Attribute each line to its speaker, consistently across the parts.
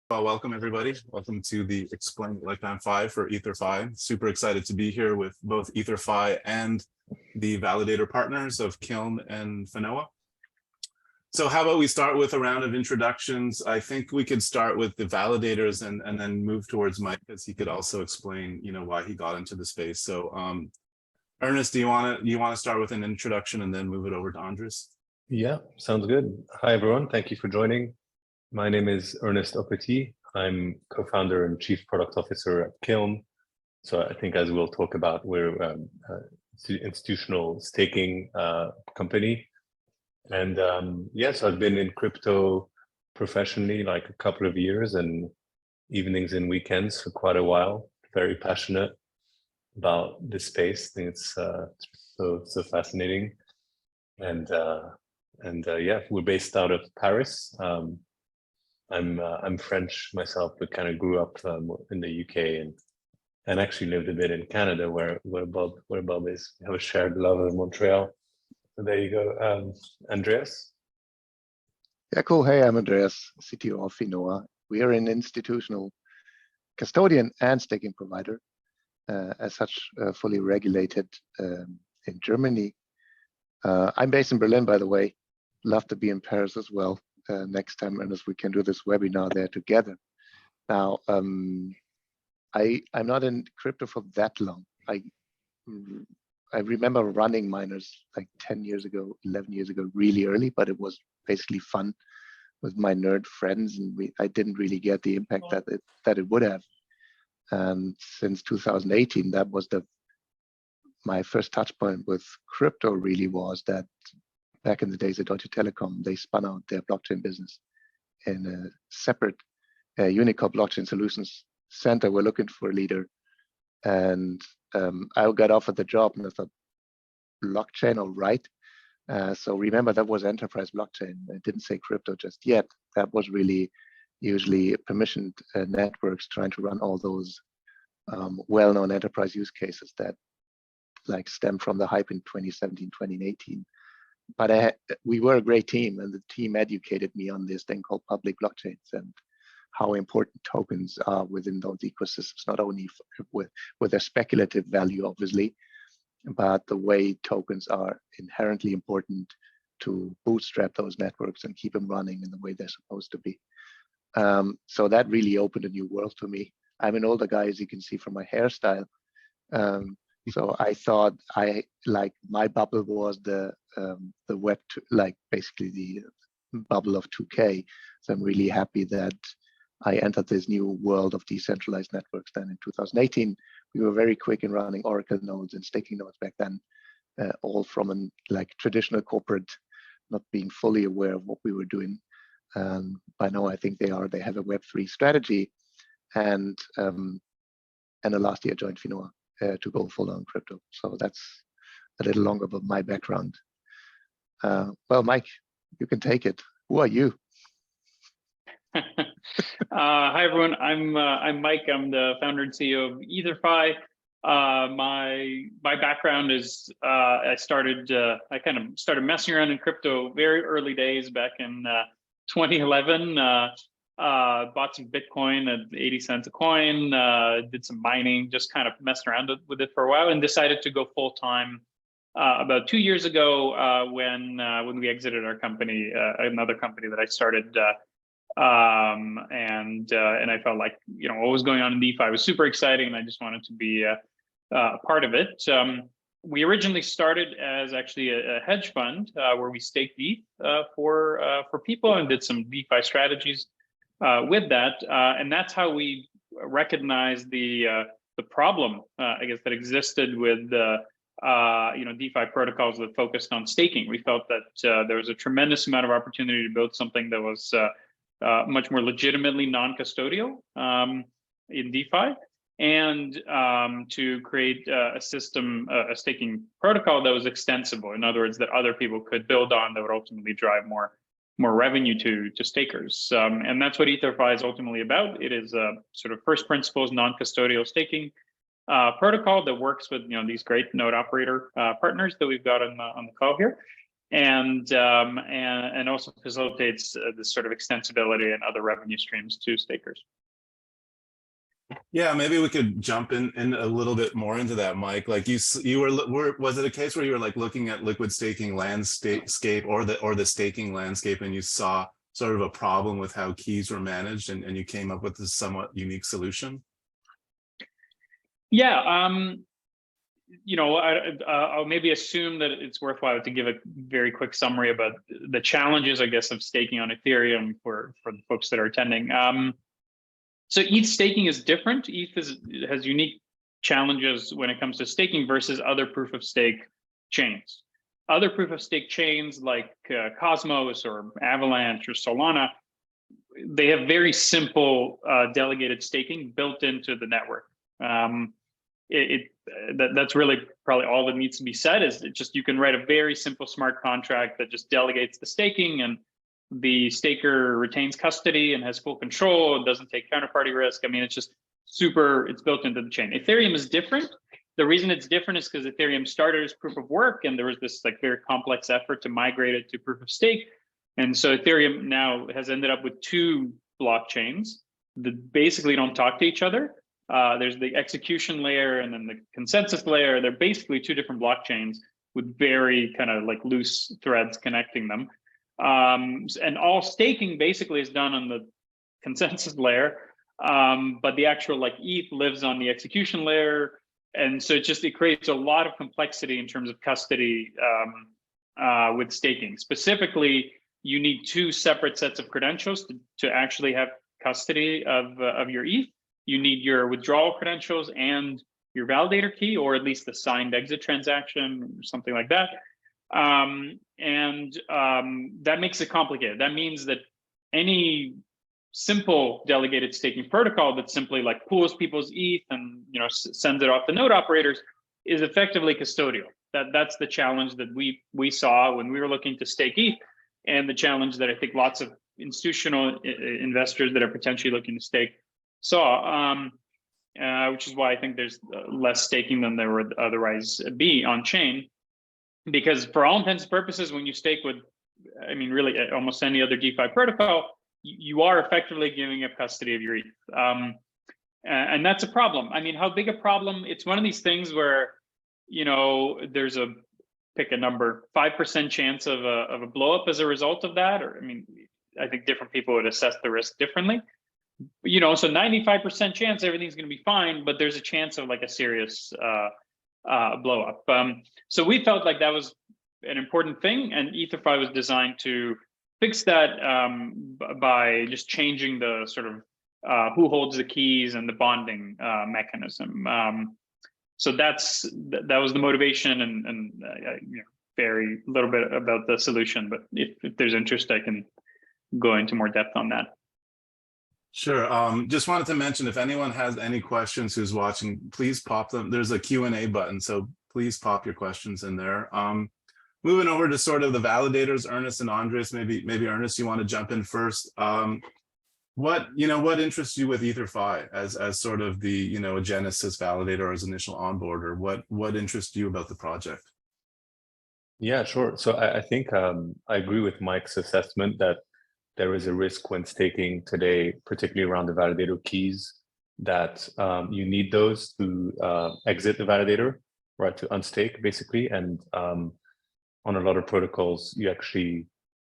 Speaker 1: Well, welcome everybody. Welcome to the Explain Lifetime 5 for Ether.fi. Super excited to be here with both Ether.fi and the Validator partners of Kiln and Finoa. So how about we start with a round of introductions? I think we could start with the validators and then move towards Mike, because he could also explain, why he got into the space. So Ernest, do you want to start with an introduction and then move it over to Andreas?
Speaker 2: Yeah, sounds good. Hi everyone, thank you for joining. My name is Ernest CPO. I'm co-founder and chief product officer at Kiln. So I think, as we'll talk about, we're an institutional staking company. And so I've been in crypto professionally like a couple of years, and evenings and weekends for quite a while. Very passionate about this space. I think it's so fascinating. And we're based out of Paris. I'm French myself, but kind of grew up in the UK and actually lived a bit in Canada, where Bob is. We have a shared love of Montreal. So there you go, Andreas.
Speaker 3: Yeah, cool. Hey, I'm Andreas, CTO of Finoa. We are an institutional custodian and staking provider, as such, fully regulated in Germany. I'm based in Berlin, by the way. Love to be in Paris as well. Next time, Ernest, we can do this webinar there together. Now, I'm not in crypto for that long. I remember running miners like 10 years ago, 11 years ago, really early, but it was basically fun with my nerd friends, and I didn't really get the impact that it would have. And since 2018, that was my first touch point with crypto. Really was that back in the days at Deutsche Telekom, they spun out their blockchain business in a separate Unicor Blockchain Solutions Center. We're looking for a leader, and I got offered the job, and I thought, blockchain, all right. So remember, that was enterprise blockchain. It didn't say crypto just yet. That was really usually permissioned networks trying to run all those well-known enterprise use cases that like stem from the hype in 2017, 2018. But we were a great team, and the team educated me on this thing called public blockchains and how important tokens are within those ecosystems, not only with their speculative value, obviously, but the way tokens are inherently important to bootstrap those networks and keep them running in the way they're supposed to be. So that really opened a new world to me. I'm an older guy, as you can see from my hairstyle. So I thought my bubble was the web, basically the bubble of 2K. So I'm really happy that I entered this new world of decentralized networks then in 2018. We were very quick in running Oracle nodes and staking nodes back then, all from an traditional corporate, not being fully aware of what we were doing. By now, I think they have a Web3 strategy, and the last year I joined Finoa to go full on crypto. So that's a little longer about my background. Well, Mike, you can take it. Who are you?
Speaker 4: Hi everyone. I'm Mike. I'm the founder and CEO of Ether.fi. My background is I kind of started messing around in crypto very early days back in 2011. Bought some Bitcoin at 80 cents a coin, did some mining, just kind of messed around with it for a while, and decided to go full time about 2 years ago when we exited our company, another company that I started, and I felt like what was going on in DeFi was super exciting, and I just wanted to be a part of it. We originally started as actually a hedge fund where we staked ETH for people and did some DeFi strategies with that, and that's how we recognized the problem, I guess, that existed with DeFi protocols that focused on staking. We felt that there was a tremendous amount of opportunity to build something that was much more legitimately non-custodial in DeFi, and to create a system, a staking protocol that was extensible. In other words, that other people could build on, that would ultimately drive more revenue to stakers. And that's what Ether.fi is ultimately about. It is a sort of first principles non-custodial staking protocol that works with these great node operator partners that we've got on the call here. and also facilitates this sort of extensibility and other revenue streams to stakers.
Speaker 1: Yeah, maybe we could jump in a little bit more into that, Mike. Like you were, was it a case where you were like looking at liquid staking landscape or the staking landscape, and you saw sort of a problem with how keys were managed, and you came up with this somewhat unique solution?
Speaker 4: Yeah, you know, I'll maybe assume that it's worthwhile to give a very quick summary about the challenges, I guess, of staking on Ethereum for the folks that are attending. So ETH staking is different. ETH has unique challenges when it comes to staking versus other proof of stake chains. Other proof of stake chains like Cosmos or Avalanche or Solana, they have very simple delegated staking built into the network. That's really probably all that needs to be said, is it just, you can write a very simple smart contract that just delegates the staking, and the staker retains custody and has full control. It doesn't take counterparty risk. I mean, it's just super, it's built into the chain. Ethereum is different. The reason it's different is because Ethereum started as proof of work, and there was this like very complex effort to migrate it to proof of stake. And so Ethereum now has ended up with two blockchains that basically don't talk to each other. There's the execution layer and then the consensus layer. They're basically two different blockchains with very kind of like loose threads connecting them. And all staking basically is done on the consensus layer, but the actual like ETH lives on the execution layer. And so it creates a lot of complexity in terms of custody with staking. Specifically, you need two separate sets of credentials to actually have custody of your ETH. You need your withdrawal credentials and your validator key, or at least the signed exit transaction or something like that. That makes it complicated. That means that any simple delegated staking protocol that simply like pools people's ETH and sends it off the node operators is effectively custodial. That's the challenge that we saw when we were looking to stake ETH, and the challenge that I think lots of institutional investors that are potentially looking to stake saw, which is why I think there's less staking than there would otherwise be on chain. Because for all intents and purposes, when you stake with, I mean, really almost any other DeFi protocol, you are effectively giving up custody of your ETH. And that's a problem. I mean, how big a problem? It's one of these things where, there's pick a number, 5% chance of a blow up as a result of that. Or, I mean, I think different people would assess the risk differently. So 95% chance everything's going to be fine, but there's a chance of like a serious blow up. So we felt like that was an important thing, and Ether.fi was designed to fix that by just changing the sort of who holds the keys and the bonding mechanism. So that was the motivation, and very little bit about the solution. But if there's interest, I can go into more depth on that.
Speaker 1: Sure. Just wanted to mention, if anyone has any questions who's watching, please pop them. There's a Q&A button, so please pop your questions in there. Moving over to sort of the validators, Ernest and Andreas, maybe Ernest, you want to jump in first. What interests you with Ether.fi as sort of the a Genesis validator, as initial onboarder? What interests you about the project?
Speaker 2: Yeah, sure. So I think I agree with Mike's assessment that there is a risk when staking today, particularly around the validator keys, that you need those to exit the validator, right, to unstake basically. And on a lot of protocols,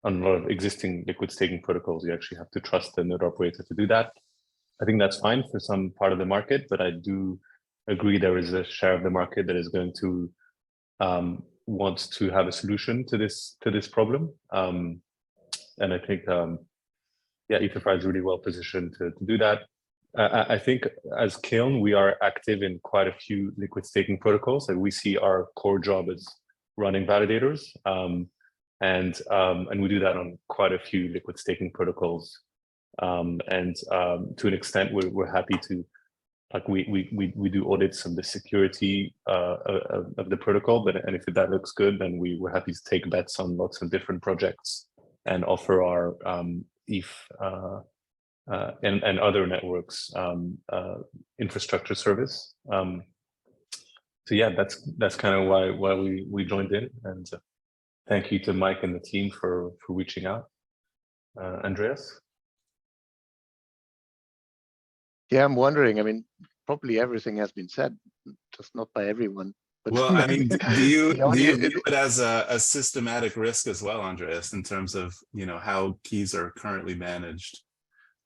Speaker 2: on a lot of existing liquid staking protocols, you actually have to trust the node operator to do that. I think that's fine for some part of the market, but I do agree there is a share of the market that is going to want to have a solution to this problem. And I think, Ether.fi is really well positioned to do that. I think as Kiln, we are active in quite a few liquid staking protocols, and we see our core job as running validators. And we do that on quite a few liquid staking protocols. To an extent, we're happy to, like we do audits of the security of the protocol, and if that looks good, then we're happy to take bets on lots of different projects and offer our ETH and other networks infrastructure service. So yeah, that's kind of why we joined in, and Thank you to Mike and the team for reaching out. Andreas?
Speaker 3: Yeah, I'm wondering. I mean, probably everything has been said, just not by everyone. But
Speaker 1: Well, I mean, do you
Speaker 3: only,
Speaker 1: view it as a systematic risk as well, Andreas, in terms of, you know, how keys are currently managed?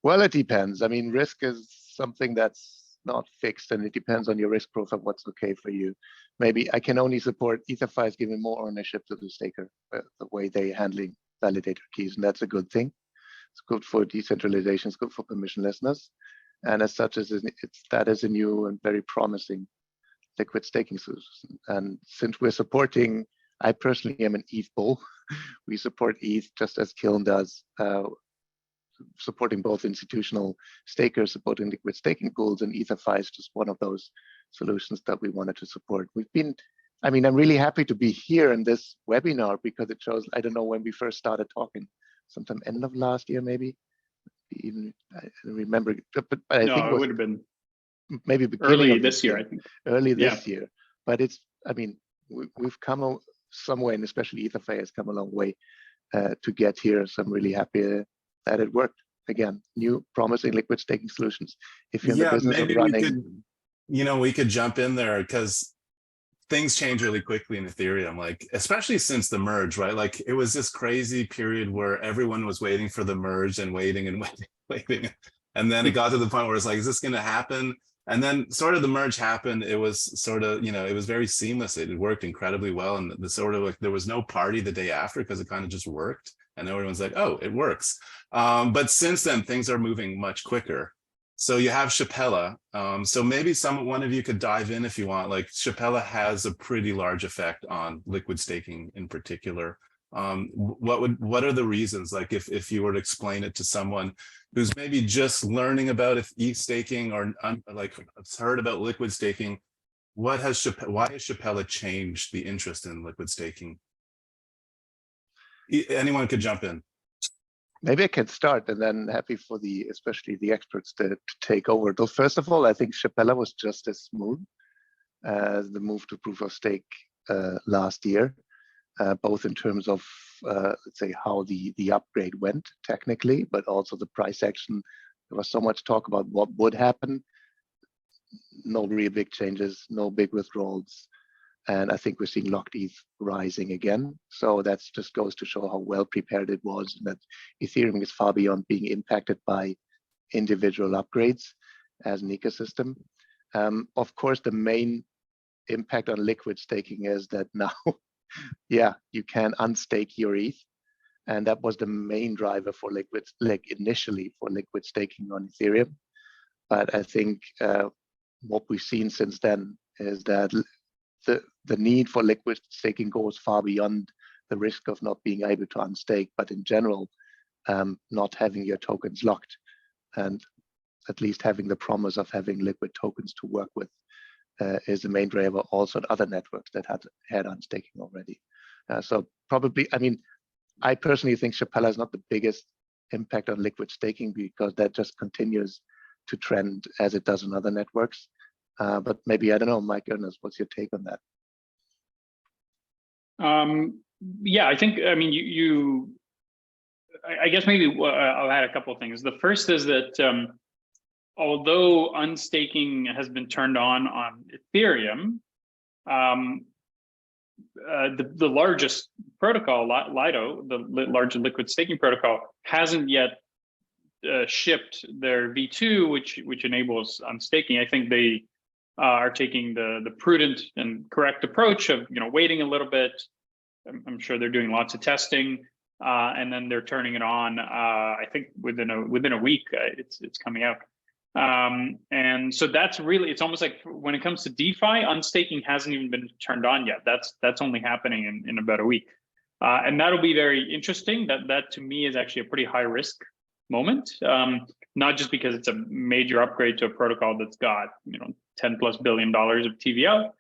Speaker 3: well, it depends. I mean, risk is something that's not fixed, and it depends on your risk profile, what's okay for you. Maybe I can only support Ether.fi is giving more ownership to the staker, the way they handling validator keys, and that's a good thing. It's good for decentralization, it's good for permissionlessness. And as such, that is a new and very promising liquid staking solution. And since we're supporting, I personally am an ETH bull. We support ETH just as Kiln does, supporting both institutional stakers, supporting liquid staking pools, and Ether.fi is just one of those solutions that we wanted to support. I mean, I'm really happy to be here in this webinar because it shows, I don't know when we first started talking, sometime end of last year, maybe. Even I don't remember, but I think
Speaker 4: it would have been
Speaker 3: maybe beginning
Speaker 4: early
Speaker 3: of
Speaker 4: this year, I think.
Speaker 3: Early this year, but it's, I mean, we've come some way, and especially Ether.fi has come a long way to get here. So I'm really happy that it worked. Again, new promising liquid staking solutions. If you're in the business of running,
Speaker 1: we could jump in there because things change really quickly in Ethereum, like especially since the merge, right? Like it was this crazy period where everyone was waiting for the merge and waiting and waiting. And then it got to the point where it's like, is this going to happen? And then sort of the merge happened. It was sort of, it was very seamless. It worked incredibly well. And the sort of like, there was no party the day after because it kind of just worked. And everyone's like, oh, it works. But since then, things are moving much quicker. So you have Shapella. So maybe one of you could dive in if you want. Like Shapella has a pretty large effect on liquid staking in particular. What are the reasons? Like if you were to explain it to someone who's maybe just learning about ETH staking or like heard about liquid staking, why has Shapella changed the interest in liquid staking? Anyone could jump in.
Speaker 3: Maybe I can start, and then happy for especially the experts to take over. Though first of all, I think Shapella was just as smooth as the move to proof of stake last year, both in terms of let's say how the upgrade went technically, but also the price action. There was so much talk about what would happen. No real big changes, no big withdrawals. And I think we're seeing locked ETH rising again. So that just goes to show how well prepared it was, and that Ethereum is far beyond being impacted by individual upgrades as an ecosystem. Of course, the main impact on liquid staking is that now, you can unstake your ETH. And that was the main driver for initially for liquid staking on Ethereum. But I think what we've seen since then is that the need for liquid staking goes far beyond the risk of not being able to unstake, but in general, not having your tokens locked, and at least having the promise of having liquid tokens to work with is the main driver also on other networks that had unstaking already. So probably, I mean, I personally think Shapella is not the biggest impact on liquid staking because that just continues to trend as it does on other networks. But maybe, I don't know, Mike, Ernest, what's your take on that?
Speaker 4: Yeah, I think, I mean, I guess maybe I'll add a couple of things. The first is that although unstaking has been turned on Ethereum, the largest protocol, Lido, the largest liquid staking protocol, hasn't yet shipped their V2, which enables unstaking. I think they are taking the prudent and correct approach of waiting a little bit. I'm sure they're doing lots of testing, and then they're turning it on. I think within a week, it's coming out. And so that's really, it's almost like when it comes to DeFi, unstaking hasn't even been turned on yet. That's only happening in about a week, and that'll be very interesting. That to me is actually a pretty high risk moment, not just because it's a major upgrade to a protocol that's got $10+ billion of TVL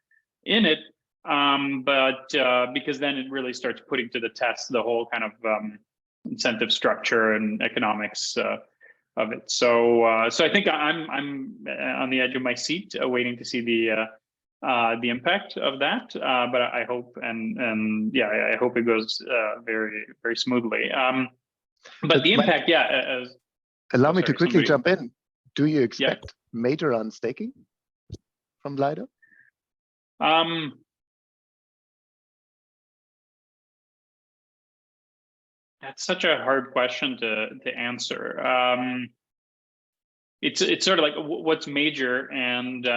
Speaker 4: in it, but because then it really starts putting to the test the whole kind of incentive structure and economics of it. So I think I'm on the edge of my seat, waiting to see the impact of that. But I hope, and yeah, I hope it goes very, very smoothly. But the impact, yeah.
Speaker 3: Allow me to quickly
Speaker 4: somebody,
Speaker 3: jump in. Do you expect major unstaking from Lido?
Speaker 4: That's such a hard question to answer. It's sort of like what's major, and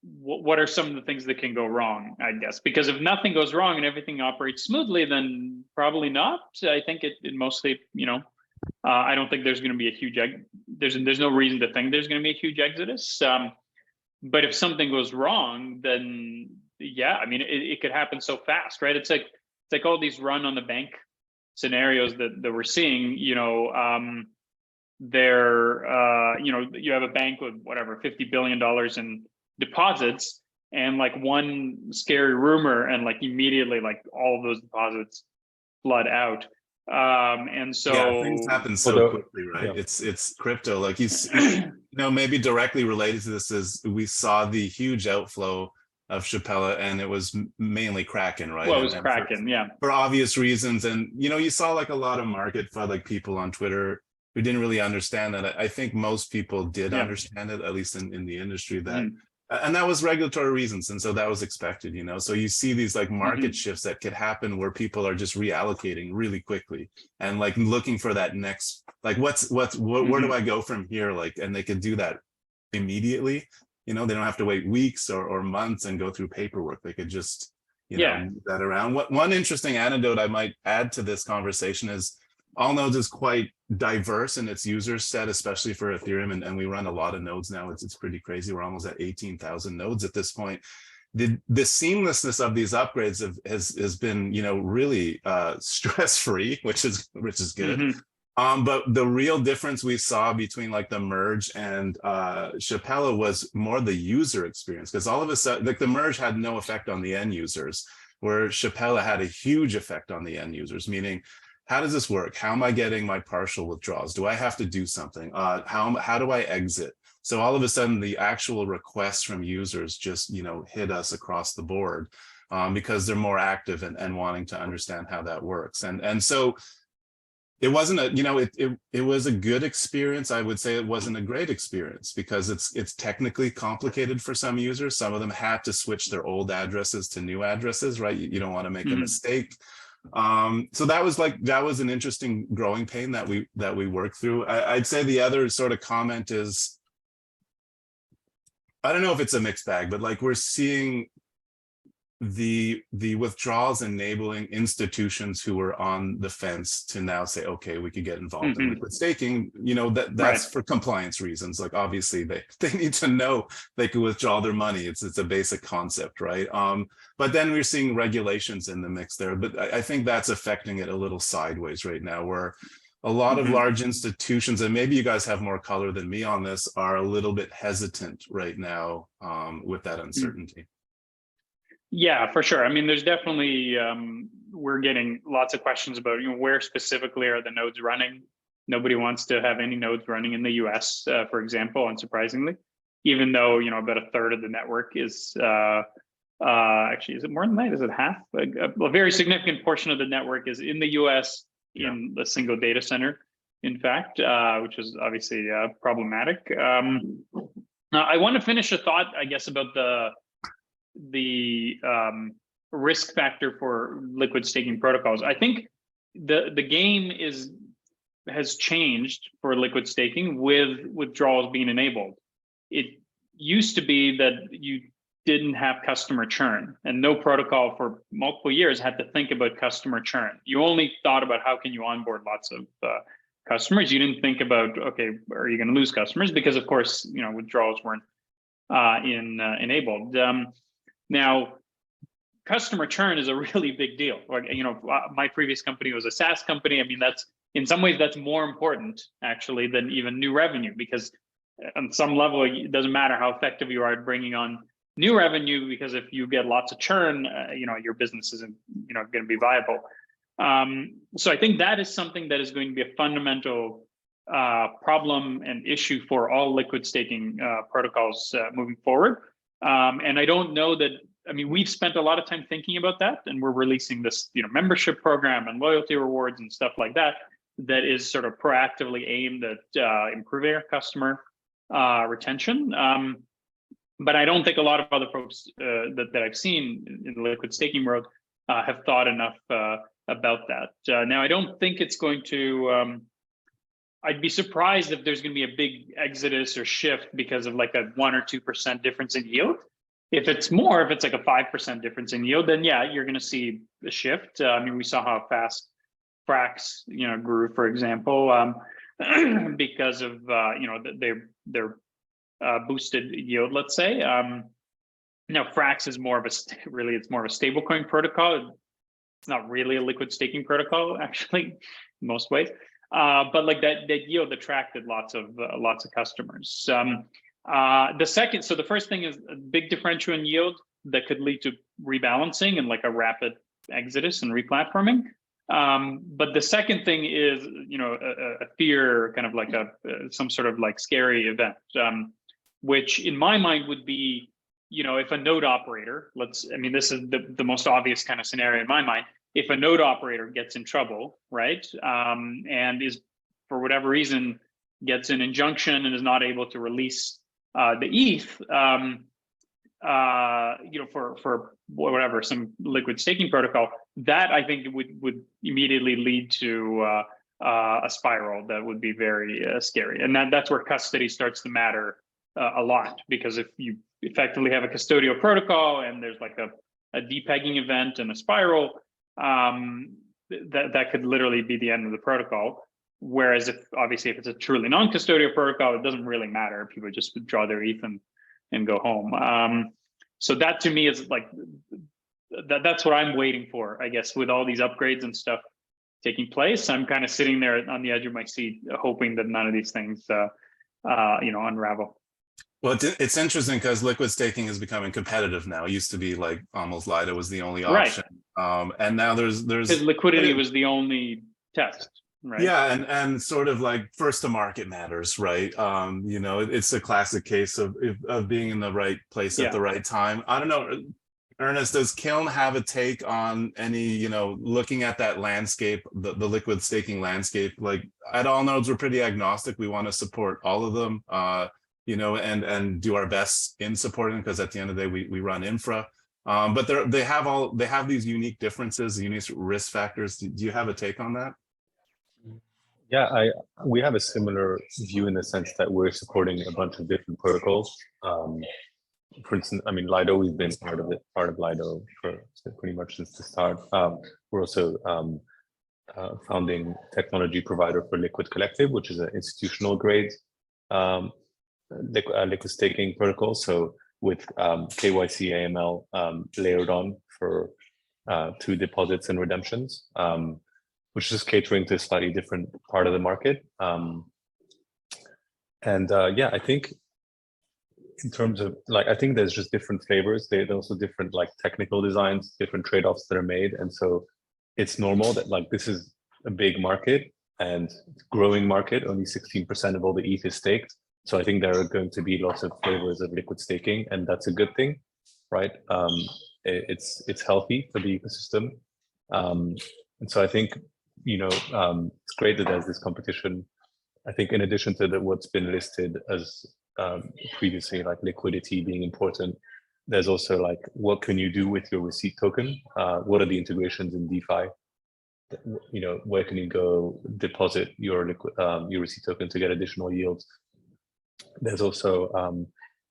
Speaker 4: what are some of the things that can go wrong, I guess. Because if nothing goes wrong and everything operates smoothly, then probably not. I think it mostly, I don't think there's going to be a huge there's no reason to think there's going to be a huge exodus. But if something goes wrong, then yeah, I mean, it could happen so fast, right? It's like all these run on the bank scenarios that we're seeing. You have a bank with whatever $50 billion in deposits, and like one scary rumor, and like immediately like all of those deposits flood out. And so
Speaker 1: things happen so quickly, right? It's crypto, like maybe directly related to this is we saw the huge outflow of Shapella, and it was mainly Kraken, right?
Speaker 4: Well, it was Kraken,
Speaker 1: for obvious reasons. And you saw like a lot of market FUD, like people on Twitter who didn't really understand that. I think most people did understand it, at least in the industry, that and that was regulatory reasons, and so that was expected. So you see these like market shifts that could happen where people are just reallocating really quickly and like looking for that next, like where do I go from here, like, and they could do that immediately. They don't have to wait weeks or months and go through paperwork. They could just move that around. One interesting anecdote I might add to this conversation is Allnodes is quite diverse in its user set, especially for Ethereum, and we run a lot of nodes now. It's pretty crazy. We're almost at 18,000 nodes at this point. The seamlessness of these upgrades has been really stress-free, which is good. But the real difference we saw between like the merge and Shapella was more the user experience, because all of a sudden, like the merge had no effect on the end users, where Shapella had a huge effect on the end users, meaning, how does this work? How am I getting my partial withdrawals? Do I have to do something? How do I exit? So all of a sudden, the actual requests from users just hit us across the board because they're more active and wanting to understand how that works. And so it wasn't it was a good experience. I would say it wasn't a great experience because it's technically complicated for some users. Some of them had to switch their old addresses to new addresses, right? You don't want to make a mistake. So that was an interesting growing pain that we worked through. I'd say the other sort of comment is, I don't know if it's a mixed bag, but like we're seeing the withdrawals enabling institutions who were on the fence to now say, okay, we could get involved in liquid staking. That's for compliance reasons. Like obviously they need to know they could withdraw their money. It's a basic concept, right? But then we're seeing regulations in the mix there. But I think that's affecting it a little sideways right now, where a lot of large institutions, and maybe you guys have more color than me on this, are a little bit hesitant right now with that uncertainty.
Speaker 4: Yeah, for sure. I mean, there's definitely, we're getting lots of questions about where specifically are the nodes running. Nobody wants to have any nodes running in the US, for example, unsurprisingly, even though, about a third of the network is, actually, is it more than that? Is it half? A very significant portion of the network is in the US in the single data center, in fact, which is obviously problematic. Now, I want to finish a thought, I guess, about the risk factor for liquid staking protocols. I think the game has changed for liquid staking with withdrawals being enabled. It used to be that you didn't have customer churn, and no protocol for multiple years had to think about customer churn. You only thought about how can you onboard lots of customers. You didn't think about, okay, are you going to lose customers? Because of course, withdrawals weren't enabled. Now, customer churn is a really big deal. Like, my previous company was a SaaS company. I mean, that's in some ways that's more important actually than even new revenue, because on some level, it doesn't matter how effective you are at bringing on new revenue, because if you get lots of churn, your business isn't, going to be viable. So I think that is something that is going to be a fundamental problem and issue for all liquid staking protocols moving forward. And I don't know that, I mean, we've spent a lot of time thinking about that, and we're releasing this, membership program and loyalty rewards and stuff like that, that is sort of proactively aimed at improving our customer retention. But I don't think a lot of other folks that I've seen in the liquid staking world have thought enough about that. Now, I don't think it's going to, I'd be surprised if there's going to be a big exodus or shift because of like a 1 or 2% difference in yield. If it's more, if it's like a 5% difference in yield, then yeah, you're going to see a shift. I mean, we saw how fast Frax, grew, for example, because of their boosted yield, let's say. Now, Frax is more of it's more of a stablecoin protocol. It's not really a liquid staking protocol, actually, in most ways. But like that yield attracted lots of customers. The first thing is a big differential in yield that could lead to rebalancing and like a rapid exodus and replatforming. But the second thing is, a fear, kind of like some sort of like scary event, which in my mind would be, if a node operator, this is the most obvious kind of scenario in my mind. If a node operator gets in trouble, right, and is, for whatever reason, gets an injunction and is not able to release the ETH, for whatever, some liquid staking protocol, that I think would immediately lead to a spiral that would be very scary. And that's where custody starts to matter a lot, because if you effectively have a custodial protocol and there's like a depegging event and a spiral, that could literally be the end of the protocol. Whereas if it's a truly non-custodial protocol, it doesn't really matter. People just withdraw their ETH and go home. So that to me is like, that's what I'm waiting for, I guess, with all these upgrades and stuff taking place. I'm kind of sitting there on the edge of my seat, hoping that none of these things, unravel.
Speaker 1: Well, it's interesting because liquid staking is becoming competitive now. It used to be like almost Lido was the only option. Right. And now there's
Speaker 4: because liquidity was the only test. Right.
Speaker 1: Yeah, and sort of like first to market matters, right? It's a classic case of being in the right place at the right time. I don't know, Ernest, does Kiln have a take on any, looking at that landscape, the liquid staking landscape? Like at Allnodes, we're pretty agnostic. We want to support all of them, and do our best in supporting them, because at the end of the day, we run infra. But they have these unique differences, unique risk factors. Do you have a take on that?
Speaker 2: Yeah, we have a similar view in the sense that we're supporting a bunch of different protocols. For instance, Lido, we've been part of Lido for pretty much since the start. We're also founding technology provider for Liquid Collective, which is an institutional grade liquid staking protocol. So with KYC AML layered on for 2 deposits and redemptions. Which is catering to a slightly different part of the market. I think in terms of I think there's just different flavors. There's also different technical designs, different trade-offs that are made. And so it's normal that this is a big market and growing market, only 16% of all the ETH is staked. So I think there are going to be lots of flavors of liquid staking, and that's a good thing, right? It's healthy for the ecosystem. And so I think it's great that there's this competition. I think in addition to what's been listed as previously, liquidity being important, there's also what can you do with your receipt token? What are the integrations in DeFi? Where can you go deposit your receipt token to get additional yields? There's also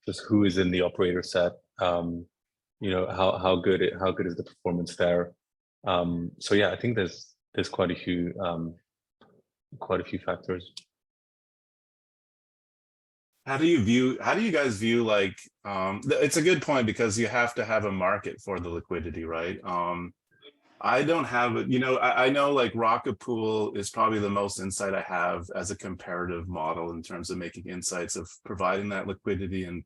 Speaker 2: just who is in the operator set. How good is the performance there? So yeah, I think there's quite a few factors.
Speaker 1: How do you guys view it's a good point, because you have to have a market for the liquidity, right? I don't have I know Rocket Pool is probably the most insight I have as a comparative model in terms of making insights of providing that liquidity and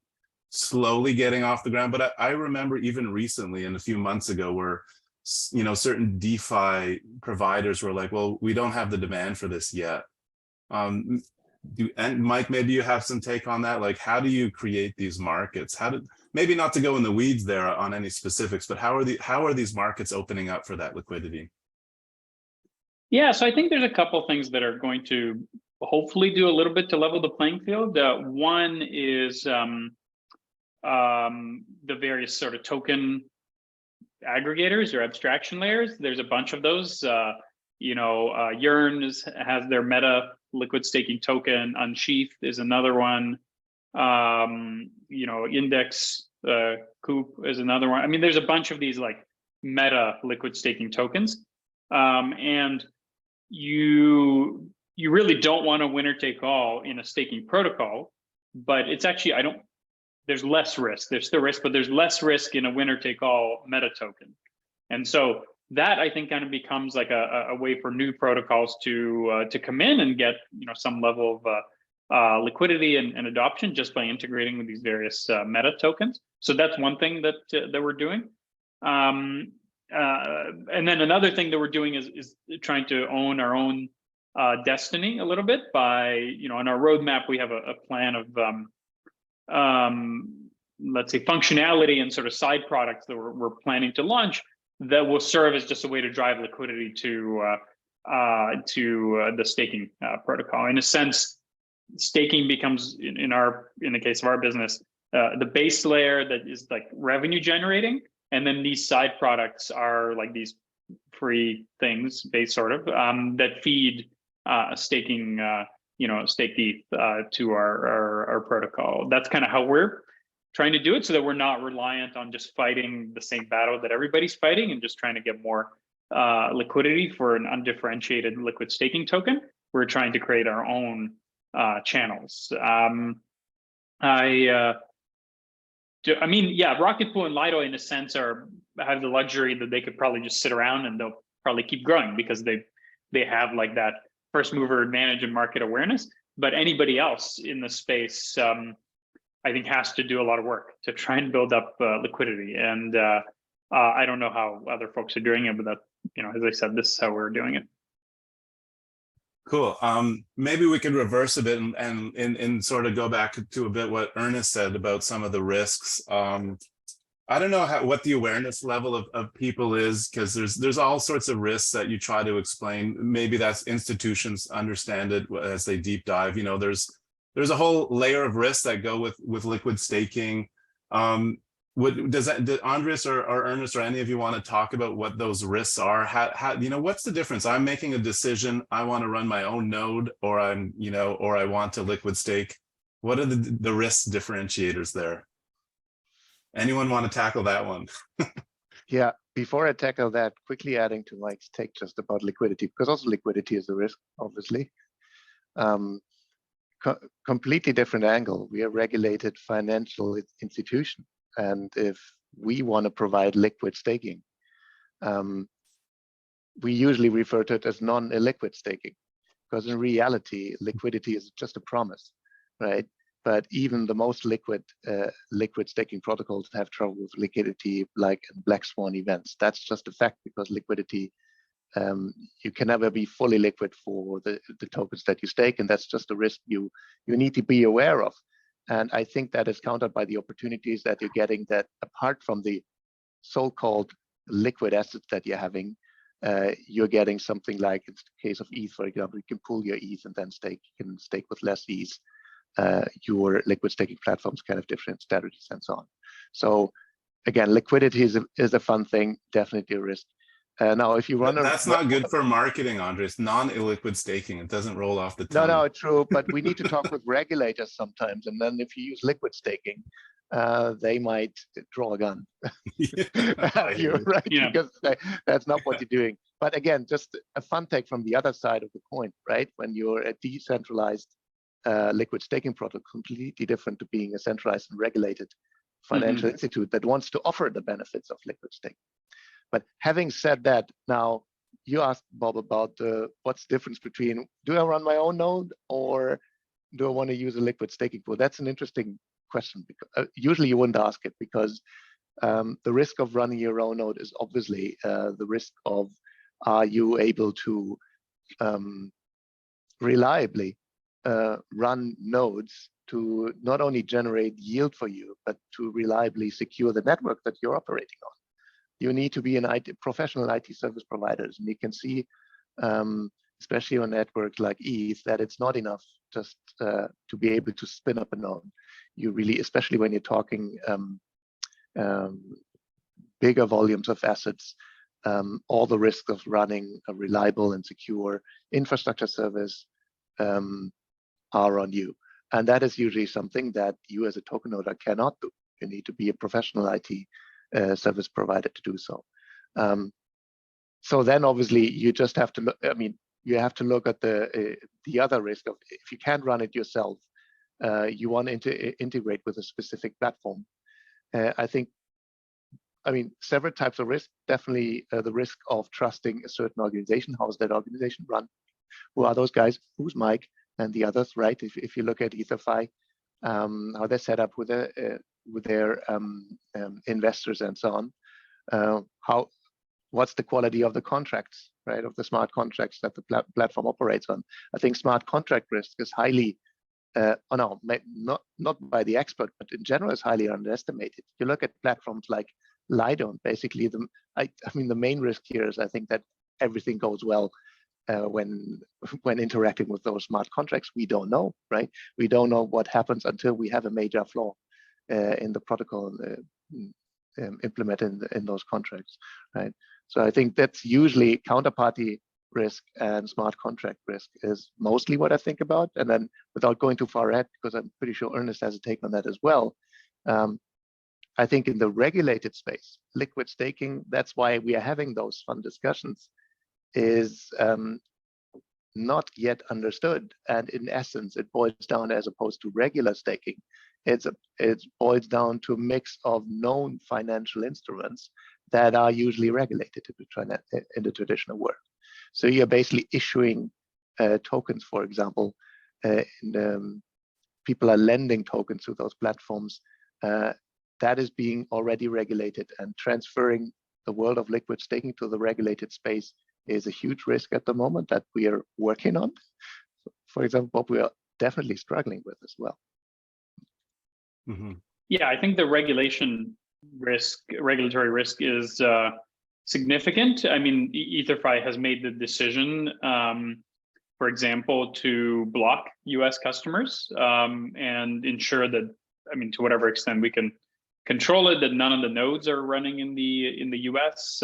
Speaker 1: slowly getting off the ground. But I remember even recently and a few months ago where certain DeFi providers were like, well, we don't have the demand for this yet. And Mike, maybe you have some take on that. Like, how do you create these markets? Maybe not to go in the weeds there on any specifics, but how are these markets opening up for that liquidity?
Speaker 4: Yeah, so I think there's a couple things that are going to hopefully do a little bit to level the playing field. One is the various sort of token aggregators or abstraction layers. There's a bunch of those. Yearn has their meta liquid staking token. Unsheathed is another one. Index Coop is another one. I mean, there's a bunch of these like meta liquid staking tokens, and you really don't want a winner take all in a staking protocol. But it's actually there's less risk. There's still risk, but there's less risk in a winner take all meta token. And so that I think kind of becomes like a way for new protocols to come in and get some level of liquidity and adoption just by integrating with these various meta tokens. So that's one thing that we're doing. And then another thing that we're doing is trying to own our own destiny a little bit by on our roadmap we have a plan of let's say functionality and sort of side products that we're planning to launch that will serve as just a way to drive liquidity to the staking protocol. In a sense, staking becomes in the case of our business the base layer that is like revenue generating, and then these side products are like these free things based sort of that feed staking stake ETH to our protocol. That's kind of how we're trying to do it, so that we're not reliant on just fighting the same battle that everybody's fighting and just trying to get more liquidity for an undifferentiated liquid staking token. We're trying to create our own channels. Rocket Pool and Lido in a sense have the luxury that they could probably just sit around and they'll probably keep growing because they have like that first mover advantage and market awareness. But anybody else in the space, I think, has to do a lot of work to try and build up liquidity. And I don't know how other folks are doing it, but that, as I said, this is how we're doing it.
Speaker 1: Cool. Maybe we could reverse a bit and sort of go back to a bit what Ernest said about some of the risks. I don't know what the awareness level of people is, because there's all sorts of risks that you try to explain. Maybe that's institutions understand it as they deep dive. There's a whole layer of risks that go with liquid staking. Did Andreas or Ernest or any of you want to talk about what those risks are? What's the difference? I'm making a decision. I want to run my own node, or or I want to liquid stake. What are the risk differentiators there? Anyone want to tackle that one?
Speaker 3: Yeah, before I tackle that, quickly adding to Mike's take just about liquidity, because also liquidity is a risk, obviously. Completely different angle. We are regulated financial institution. And if we want to provide liquid staking, we usually refer to it as non-illiquid staking, because in reality, liquidity is just a promise, right? But even the most liquid staking protocols have trouble with liquidity, like black swan events. That's just a fact, because liquidity, you can never be fully liquid for the tokens that you stake, and that's just a risk you need to be aware of. And I think that is countered by the opportunities that you're getting, that apart from the so-called liquid assets that you're having, you're getting something like, in the case of ETH, for example, you can pool your ETH and then stake. You can stake with less ETH. Your liquid staking platforms can have different strategies and so on. So again, liquidity is a fun thing, definitely a risk. Now, if you run
Speaker 1: that's not good for marketing, Andres. Non-illiquid staking, it doesn't roll off the tongue.
Speaker 3: No, true. But we need to talk with regulators sometimes, and then if you use liquid staking, they might draw a gun. You're right, yeah. Because that's not what you're doing. But again, just a fun take from the other side of the coin, right? When you're a decentralized liquid staking protocol, completely different to being a centralized and regulated financial institute that wants to offer the benefits of liquid staking. But having said that, now you asked Bob about what's the difference between, do I run my own node or do I want to use a liquid staking pool? That's an interesting question, because usually you wouldn't ask it, because the risk of running your own node is obviously the risk of, are you able to reliably run nodes to not only generate yield for you, but to reliably secure the network that you're operating on. You need to be an professional IT service providers, and you can see, especially on networks like ETH, that it's not enough just to be able to spin up a node. You really, especially when you're talking bigger volumes of assets, all the risks of running a reliable and secure infrastructure service are on you. And that is usually something that you as a token holder cannot do. You need to be a professional IT service provider to do so. So then obviously you just have to look, I mean, you have to look at the other risk of, if you can't run it yourself, you want to integrate with a specific platform. I mean, several types of risk, definitely the risk of trusting a certain organization. How is that organization run? Who are those guys? Who's Mike and the others, right? If you look at Ether.fi, how they're set up with their investors and so on. What's the quality of the contracts, right? Of the smart contracts that the platform operates on. I think smart contract risk is highly, not by the expert, but in general is highly underestimated. You look at platforms like Lido, basically I mean, the main risk here is I think that everything goes well when interacting with those smart contracts. We don't know, right? We don't know what happens until we have a major flaw in the protocol implemented in those contracts, right? So I think that's usually counterparty risk and smart contract risk is mostly what I think about. And then without going too far ahead, because I'm pretty sure Ernest has a take on that as well, I think in the regulated space, liquid staking, that's why we are having those fun discussions, is not yet understood. And in essence, it boils down, as opposed to regular staking, it boils down to a mix of known financial instruments that are usually regulated in the traditional world. So you're basically issuing tokens, for example, people are lending tokens to those platforms. That is being already regulated, and transferring the world of liquid staking to the regulated space is a huge risk at the moment that we are working on. For example, what we are definitely struggling with as well.
Speaker 1: Mm-hmm.
Speaker 4: Yeah, I think the regulatory risk is significant. I mean, Ether.fi has made the decision, for example, to block US customers and ensure that, I mean, to whatever extent we can control it, that none of the nodes are running in the US.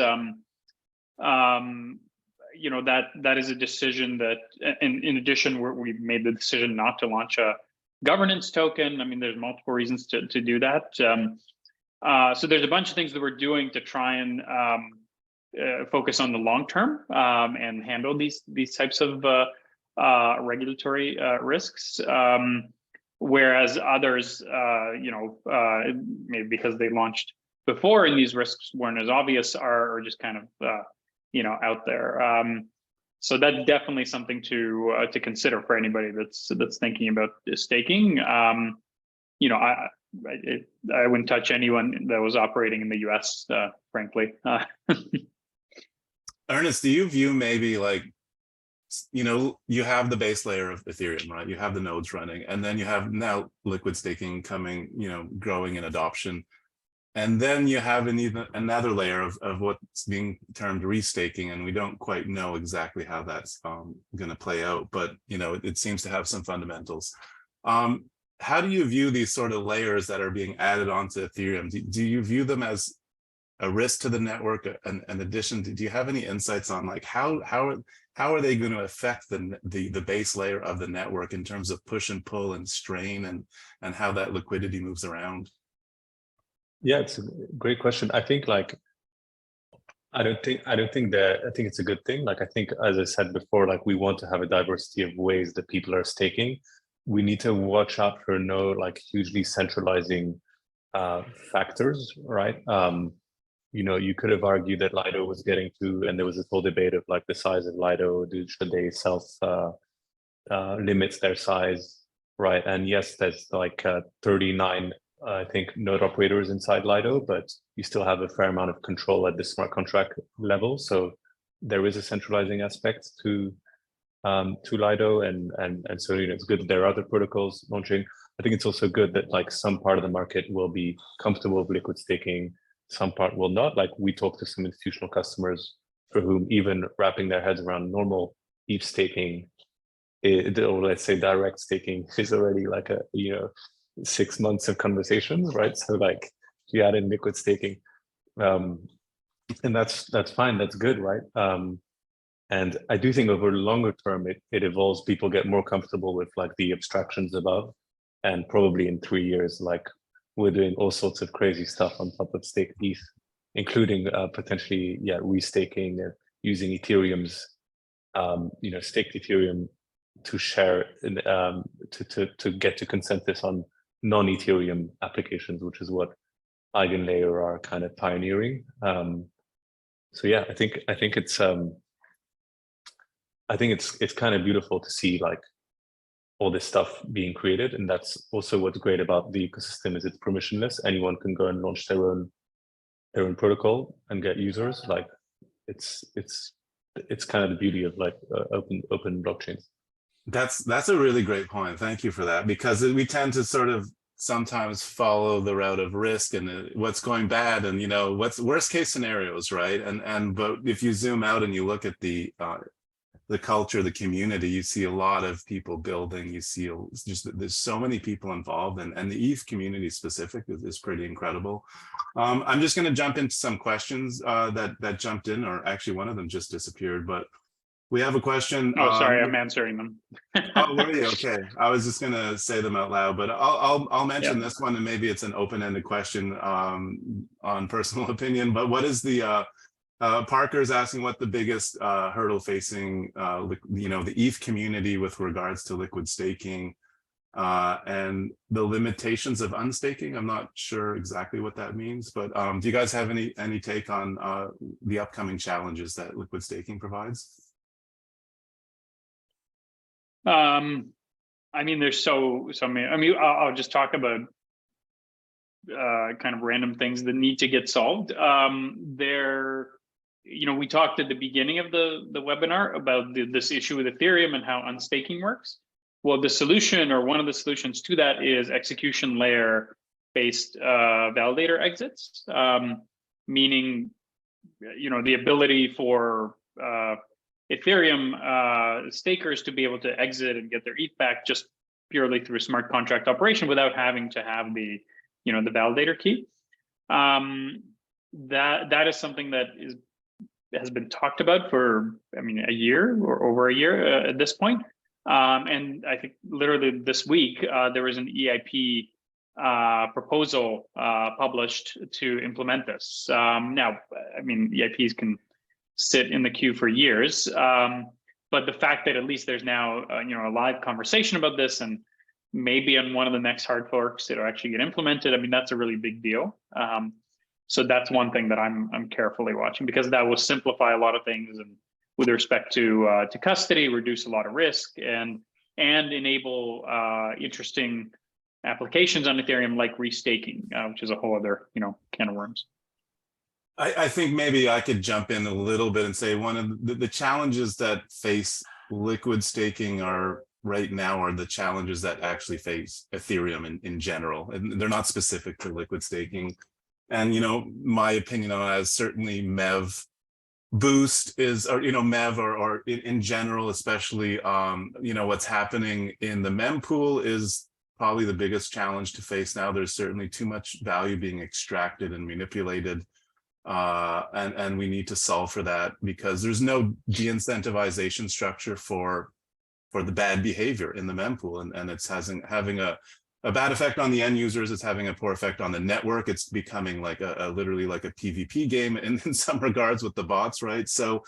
Speaker 4: You know, that is a decision that, and in addition, we've made the decision not to launch a governance token. I mean, there's multiple reasons to do that. So there's a bunch of things that we're doing to try and focus on the long term and handle these types of regulatory risks. Whereas others, you know, maybe because they launched before and these risks weren't as obvious, are just kind of you know, out there. So that's definitely something to consider for anybody that's thinking about staking. You know, I wouldn't touch anyone that was operating in the US, frankly.
Speaker 1: Ernest, do you view maybe like, you know, you have the base layer of Ethereum, right? You have the nodes running, and then you have now liquid staking coming, you know, growing in adoption. And then you have another layer of what's being termed restaking, and we don't quite know exactly how that's going to play out, but you know, it seems to have some fundamentals. How do you view these sort of layers that are being added onto Ethereum? Do you view them as a risk to the network? And in addition, do you have any insights on like how are they going to affect the base layer of the network in terms of push and pull and strain and how that liquidity moves around?
Speaker 2: Yeah, it's a great question. I think like I think it's a good thing. Like I think, as I said before, like we want to have a diversity of ways that people are staking. We need to watch out for no like hugely centralizing factors, right? You know, you could have argued that Lido was getting to, and there was this whole debate of like the size of Lido. Should they self limit their size, right? And yes, there's like 39. I think node operators inside Lido, but you still have a fair amount of control at the smart contract level. So there is a centralizing aspect to to Lido, and so it's good that there are other protocols launching. I think it's also good that like some part of the market will be comfortable with liquid staking, some part will not. Like we talk to some institutional customers for whom even wrapping their heads around normal ETH staking, or let's say direct staking, is already like 6 months of conversations, right? So like you add in liquid staking, and that's fine, that's good, right? And I do think over longer term, it evolves. People get more comfortable with like the abstractions above, and probably in 3 years, like we're doing all sorts of crazy stuff on top of staked ETH, including potentially, restaking, using Ethereum's, staked Ethereum to share, to get to consensus on non-Ethereum applications, which is what Eigenlayer are kind of pioneering. So yeah, I think it's kind of beautiful to see like all this stuff being created, and that's also what's great about the ecosystem is it's permissionless. Anyone can go and launch their own protocol and get users. Like it's kind of the beauty of like open blockchains.
Speaker 1: That's a really great point. Thank you for that, because we tend to sort of sometimes follow the route of risk and what's going bad, and what's worst case scenarios, right? But if you zoom out and you look at the culture, the community, you see a lot of people building. You see there's so many people involved, and the ETH community specific is pretty incredible. I'm just going to jump into some questions that jumped in, or actually one of them just disappeared, but we have a question.
Speaker 4: Oh, sorry, I'm answering them.
Speaker 1: Oh, were you? Okay. I was just going to say them out loud, but I'll mention this one, and maybe it's an open-ended question on personal opinion. But what is the Parker's asking what the biggest hurdle facing the ETH community with regards to liquid staking and the limitations of unstaking? I'm not sure exactly what that means, but do you guys have any take on the upcoming challenges that liquid staking provides?
Speaker 4: I mean, there's so many. I mean, I'll just talk about kind of random things that need to get solved. We talked at the beginning of the webinar about this issue with Ethereum and how unstaking works. Well, the solution, or one of the solutions to that, is execution layer based validator exits, meaning the ability for Ethereum stakers to be able to exit and get their ETH back just purely through a smart contract operation without having to have the validator key. That is something that has been talked about for, a year or over a year at this point. And I think literally this week, there was an EIP proposal published to implement this. Now, EIPs can sit in the queue for years, but the fact that at least there's now a live conversation about this, and maybe on one of the next hard forks it'll actually get implemented, that's a really big deal. So that's one thing that I'm carefully watching, because that will simplify a lot of things, and with respect to custody, reduce a lot of risk, and enable interesting applications on Ethereum like restaking, which is a whole other can of worms.
Speaker 1: I think maybe I could jump in a little bit and say one of the challenges that face liquid staking right now are the challenges that actually face Ethereum in general, and they're not specific to liquid staking. And my opinion on that is certainly MEV boost is, or MEV, or in general, especially what's happening in the mempool is probably the biggest challenge to face now. There's certainly too much value being extracted and manipulated. And we need to solve for that, because there's no de-incentivization structure for the bad behavior in the mempool, and it's having a bad effect on the end users. It's having a poor effect on the network. It's becoming like literally like a PvP game in some regards with the bots, right? So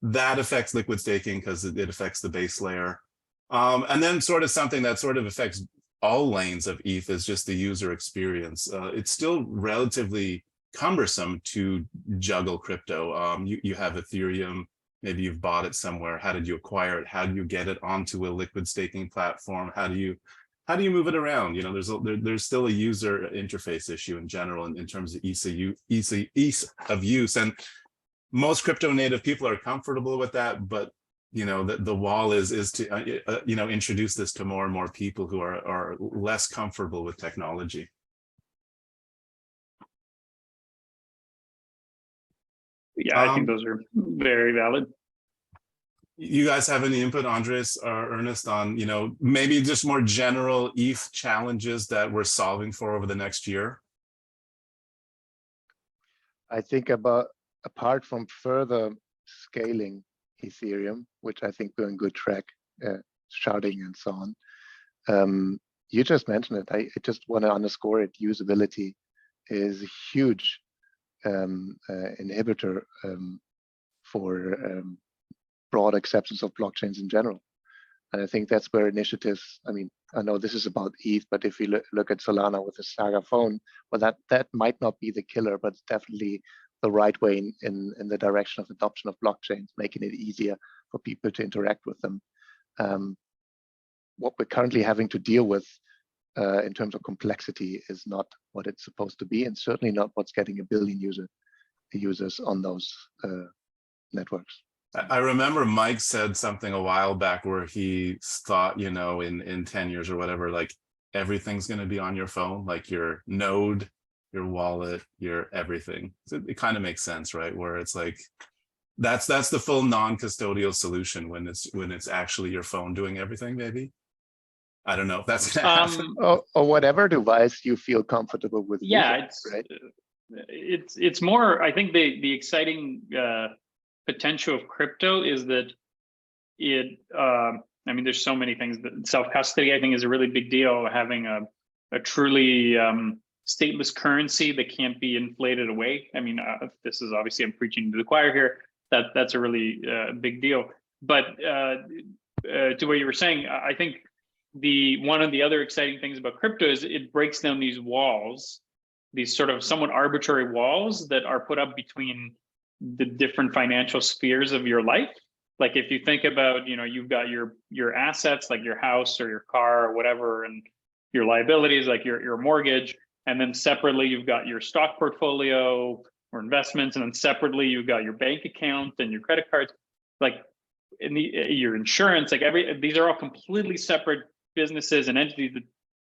Speaker 1: that affects liquid staking because it affects the base layer. And then sort of something that sort of affects all lanes of ETH is just the user experience. It's still relatively cumbersome to juggle crypto. You have Ethereum, maybe you've bought it somewhere. How did you acquire it? How do you get it onto a liquid staking platform? How do you move it around? There's still a user interface issue in general in terms of ease of use. And most crypto native people are comfortable with that, but the wall is to introduce this to more and more people who are less comfortable with technology.
Speaker 4: Yeah, I think those are very valid.
Speaker 1: You guys have any input, Andres or Ernest, on maybe just more general ETH challenges that we're solving for over the next year?
Speaker 3: I think apart from further scaling Ethereum, which I think we're in good track, sharding and so on. You just mentioned it. I just want to underscore it. Usability is a huge inhibitor for broad acceptance of blockchains in general. And I think that's where initiatives, I know this is about ETH, but if you look at Solana with the Saga phone, well, that might not be the killer, but it's definitely the right way in the direction of adoption of blockchains, making it easier for people to interact with them. What we're currently having to deal with in terms of complexity is not what it's supposed to be, and certainly not what's getting 1 billion users on those networks.
Speaker 1: I remember Mike said something a while back where he thought, in 10 years or whatever, like everything's going to be on your phone, like your node, your wallet, your everything. So it kind of makes sense, right? Where it's like, that's the full non-custodial solution when it's actually your phone doing everything, maybe. I don't know if that's gonna happen.
Speaker 3: Or whatever device you feel comfortable with.
Speaker 4: Yeah,
Speaker 3: using, right?
Speaker 4: It's more, I think the exciting potential of crypto is that there's so many things. That self-custody, I think, is a really big deal. Having a truly stateless currency that can't be inflated away. This is obviously, I'm preaching to the choir here. That's a really big deal. But to what you were saying, I think one of the other exciting things about crypto is it breaks down these walls, these sort of somewhat arbitrary walls that are put up between the different financial spheres of your life. Like if you think about, you've got your assets, like your house or your car or whatever, and your liabilities, like your mortgage, and then separately you've got your stock portfolio or investments, and then separately you've got your bank account and your credit cards, like your insurance, like these are all completely separate businesses and entities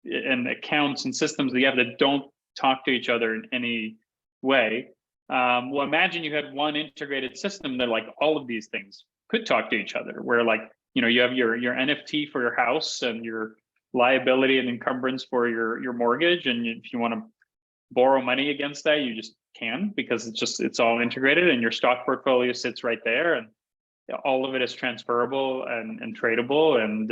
Speaker 4: and accounts and systems that you have that don't talk to each other in any way. Well, imagine you had one integrated system that like all of these things could talk to each other, where like, you have your NFT for your house and your liability and encumbrance for your mortgage. And if you want to borrow money against that, you just can, because it's all integrated, and your stock portfolio sits right there, and all of it is transferable and tradable. And,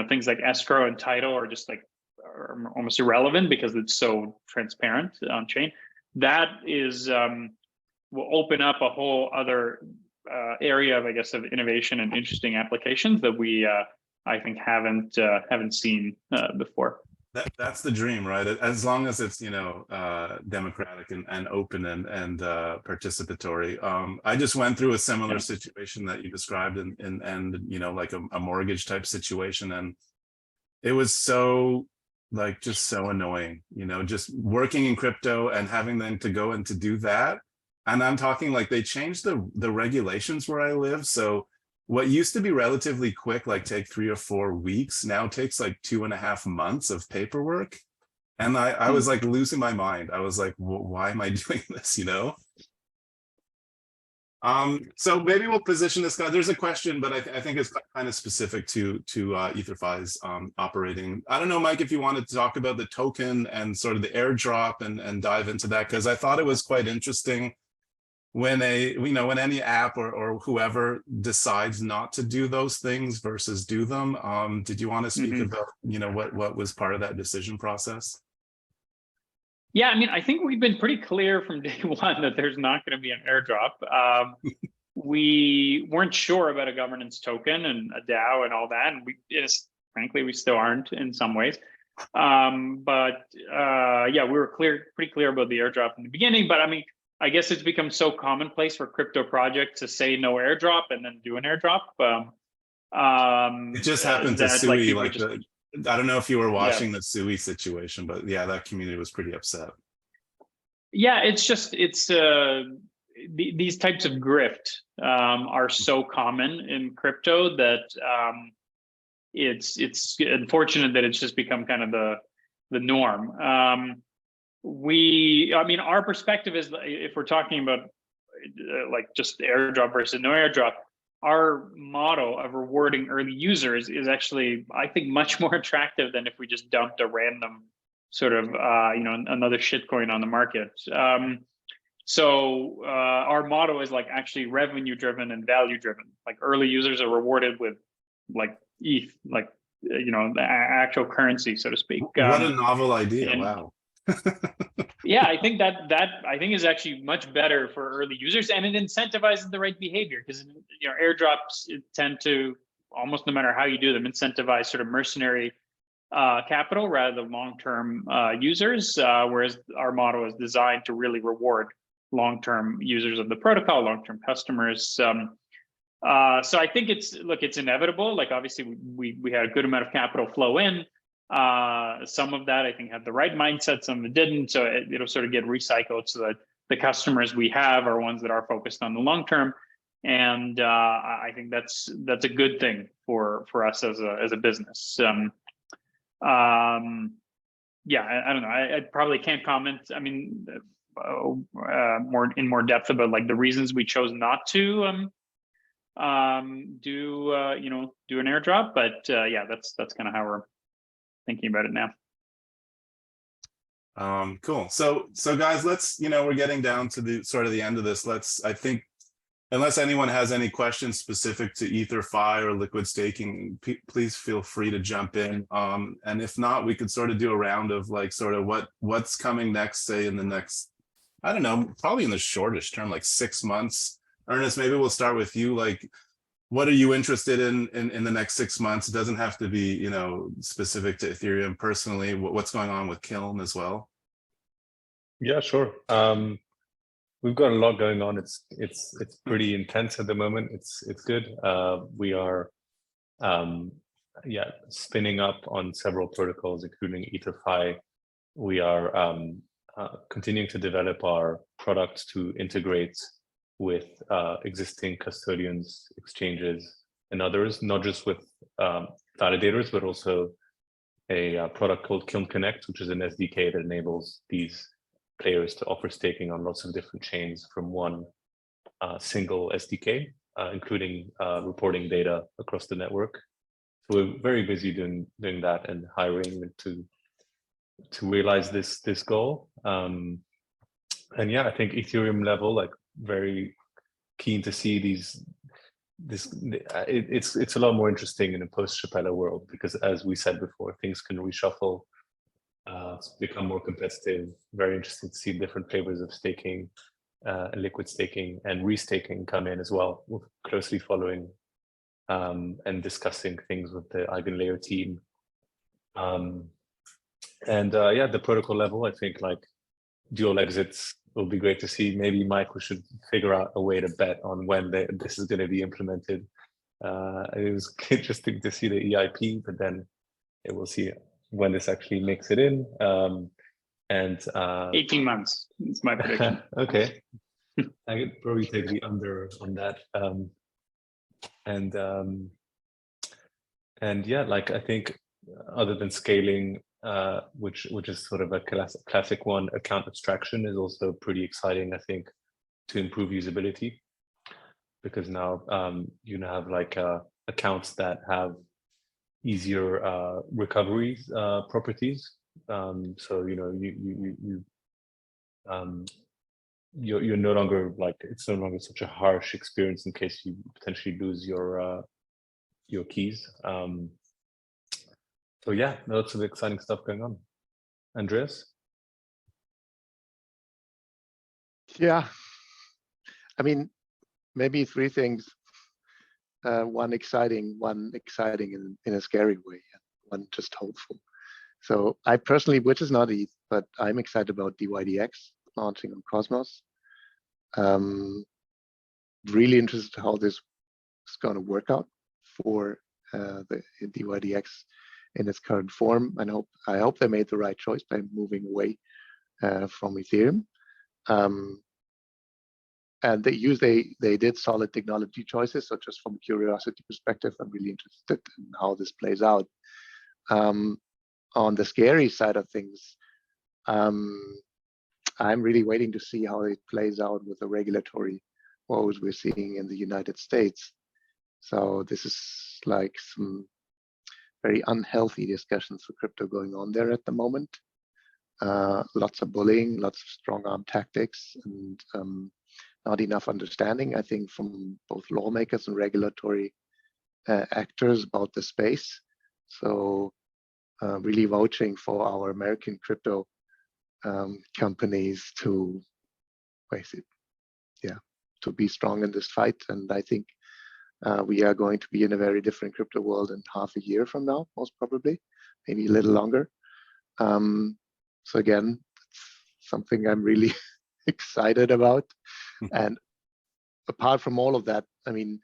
Speaker 4: things like escrow and title are just like are almost irrelevant because it's so transparent on chain. That is will open up a whole other area of, I guess, of innovation and interesting applications that we I think haven't seen before.
Speaker 1: That's the dream, right? As long as it's democratic and open and participatory. I just went through a similar situation that you described, and like a mortgage type situation, and it was so just so annoying, just working in crypto and having them to go and to do that. And I'm talking like they changed the regulations where I live, so what used to be relatively quick, like take 3 or 4 weeks, now takes like 2.5 months of paperwork. And I was like losing my mind. I was like, why am I doing this, So maybe we'll position this guy. There's a question, but I think it's kind of specific to Ether.fi's operating. I don't know, Mike, if you wanted to talk about the token and sort of the airdrop and dive into that, because I thought it was quite interesting. When any app or whoever decides not to do those things versus do them, did you want to speak about what was part of that decision process?
Speaker 4: Yeah, I think we've been pretty clear from day one that there's not going to be an airdrop. We weren't sure about a governance token and a DAO and all that, and frankly we still aren't in some ways. But we were pretty clear about the airdrop in the beginning. But I guess it's become so commonplace for crypto projects to say no airdrop and then do an airdrop.
Speaker 1: It just happened to Sui. I don't know if you were watching the Sui situation, but yeah, that community was pretty upset.
Speaker 4: Yeah, these types of grift are so common in crypto that it's unfortunate that it's just become kind of the norm. I mean, our perspective is, if we're talking about like just airdrop versus no airdrop, our model of rewarding early users is actually, I think, much more attractive than if we just dumped a random sort of, another shitcoin on the market. So our model is like actually revenue driven and value driven. Like early users are rewarded with like ETH, like, the actual currency, so to speak.
Speaker 1: What a novel idea. Wow.
Speaker 4: Yeah, I think that is actually much better for early users, and it incentivizes the right behavior, because airdrops tend to, almost no matter how you do them, incentivize sort of mercenary capital rather than long-term users, whereas our model is designed to really reward long-term users of the protocol, long-term customers. So I think it's inevitable. Like obviously we had a good amount of capital flow in. Some of that I think had the right mindset, some of it didn't. So it'll sort of get recycled so that the customers we have are ones that are focused on the long term. And I think that's a good thing for us as a business. Yeah, I don't know. I probably can't comment. I mean, more depth about like the reasons we chose not to do an airdrop, but yeah, that's kind of how we're thinking about it now.
Speaker 1: Cool. So guys, let's, we're getting down to the sort of the end of this. I think, unless anyone has any questions specific to Ether.fi or liquid staking, please feel free to jump in. And if not, we could sort of do a round of like sort of what's coming next, say in the next, I don't know, probably in the shortest term, like 6 months. Ernest, maybe we'll start with you. Like, what are you interested in the next 6 months? It doesn't have to be, specific to Ethereum personally. What's going on with Kiln as well?
Speaker 2: Yeah, sure. We've got a lot going on. It's pretty intense at the moment. It's good. We are spinning up on several protocols, including Ether.fi. We are continuing to develop our products to integrate with existing custodians, exchanges, and others, not just with validators, but also a product called Kiln Connect, which is an SDK that enables these players to offer staking on lots of different chains from one single SDK, including reporting data across the network. So we're very busy doing that and hiring to realize this goal. And yeah, I think Ethereum level, like, very keen to see it's a lot more interesting in a post-Shapella world, because as we said before, things can reshuffle, become more competitive. Very interesting to see different flavors of staking, liquid staking and restaking come in as well. We're closely following and discussing things with the Eigenlayer team. Yeah, the protocol level, I think like dual exits will be great to see. Maybe Mike, we should figure out a way to bet on when this is going to be implemented. It was interesting to see the EIP, but then we'll see when this actually makes it in.
Speaker 4: 18 months, it's my prediction.
Speaker 2: Okay. I could probably take the under on that. And yeah, like, I think other than scaling, which is sort of a classic one, account abstraction is also pretty exciting, I think, to improve usability, because now you have like accounts that have easier recovery properties. So you're no longer, like, it's no longer such a harsh experience in case you potentially lose your keys. So yeah, lots of exciting stuff going on. Andreas?
Speaker 3: Yeah, I mean, maybe three things. One exciting in a scary way, and one just hopeful. So I personally, which is not ETH, but I'm excited about DYDX launching on Cosmos. Really interested how this is going to work out for the DYDX in its current form, and I hope they made the right choice by moving away from Ethereum. and they did solid technology choices. So just from a curiosity perspective, I'm really interested in how this plays out. On the scary side of things, I'm really waiting to see how it plays out with the regulatory woes we're seeing in the United States. So this is like some very unhealthy discussions for crypto going on there at the moment. Lots of bullying, lots of strong arm tactics, and not enough understanding, I think, from both lawmakers and regulatory actors about the space. So really vouching for our American crypto companies to basically, to be strong in this fight. And I think we are going to be in a very different crypto world in half a year from now, most probably, maybe a little longer. So again, it's something I'm really excited about. And apart from all of that, I mean,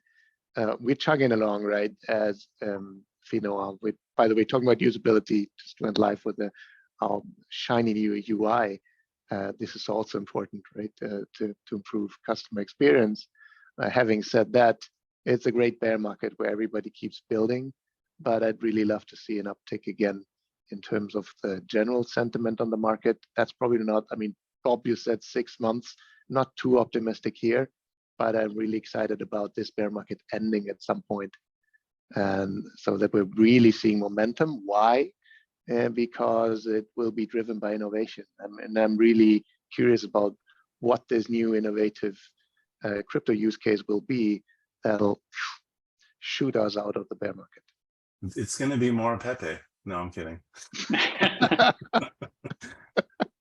Speaker 3: we're chugging along, right? As Finoa, by the way, talking about usability, just went live with our shiny new UI. This is also important, right? To improve customer experience. Having said that, it's a great bear market where everybody keeps building, but I'd really love to see an uptick again in terms of the general sentiment on the market. That's probably not, I mean, Bob, you said 6 months, not too optimistic here, but I'm really excited about this bear market ending at some point. And so that we're really seeing momentum. Why? Because it will be driven by innovation. And I'm really curious about what this new innovative crypto use case will be that'll shoot us out of the bear market.
Speaker 1: It's going to be more Pepe. No, I'm kidding.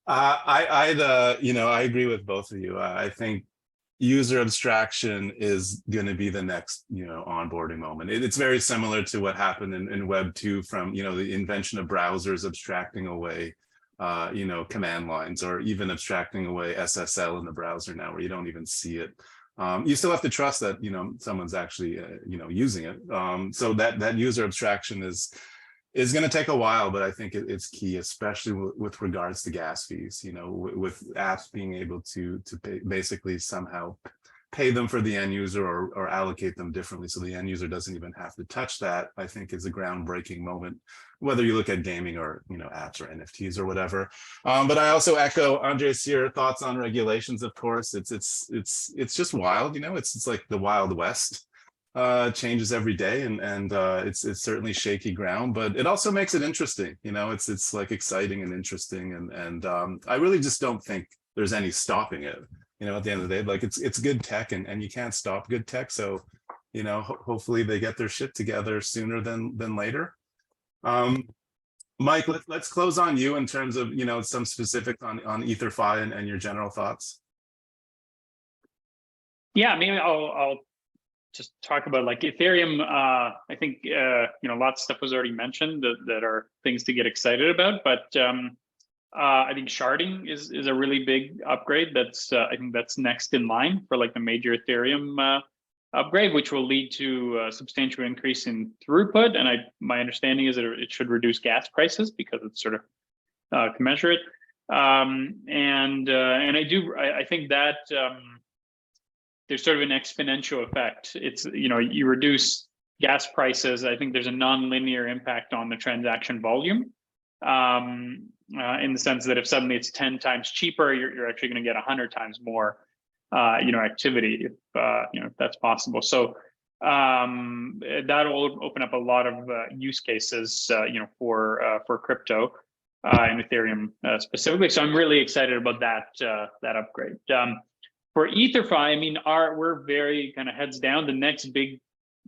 Speaker 1: I agree with both of you. I think user abstraction is going to be the next, onboarding moment. It's very similar to what happened in Web 2 from, the invention of browsers abstracting away, command lines, or even abstracting away SSL in the browser now, where you don't even see it. You still have to trust that, someone's actually, using it. So that user abstraction is going to take a while, but I think it's key, especially with regards to gas fees, with apps being able to basically somehow pay them for the end user or allocate them differently so the end user doesn't even have to touch that, I think is a groundbreaking moment, whether you look at gaming or, apps or NFTs or whatever. But I also echo Andreas, your thoughts on regulations, of course. It's just wild, it's like the Wild West. Changes every day, and it's certainly shaky ground, but it also makes it interesting. It's like exciting and interesting, and I really just don't think there's any stopping it. At the end of the day, like it's good tech, and you can't stop good tech. So, hopefully they get their shit together sooner than later. Mike, let's close on you in terms of some specifics on Ether.fi and your general thoughts.
Speaker 4: Yeah, maybe I'll just talk about like Ethereum. I think lots of stuff was already mentioned that are things to get excited about, but I think sharding is a really big upgrade. That's I think that's next in line for like the major Ethereum upgrade, which will lead to a substantial increase in throughput. And my understanding is that it should reduce gas prices because it's sort of commensurate. And I think that there's sort of an exponential effect. It's, you reduce gas prices. I think there's a non-linear impact on the transaction volume, in the sense that if suddenly it's 10 times cheaper, you're actually going to get 100 times more, activity, if that's possible. So that'll open up a lot of use cases, for crypto and Ethereum specifically. So I'm really excited about that upgrade. For Ether.fi, I mean, we're very kind of heads down. The next big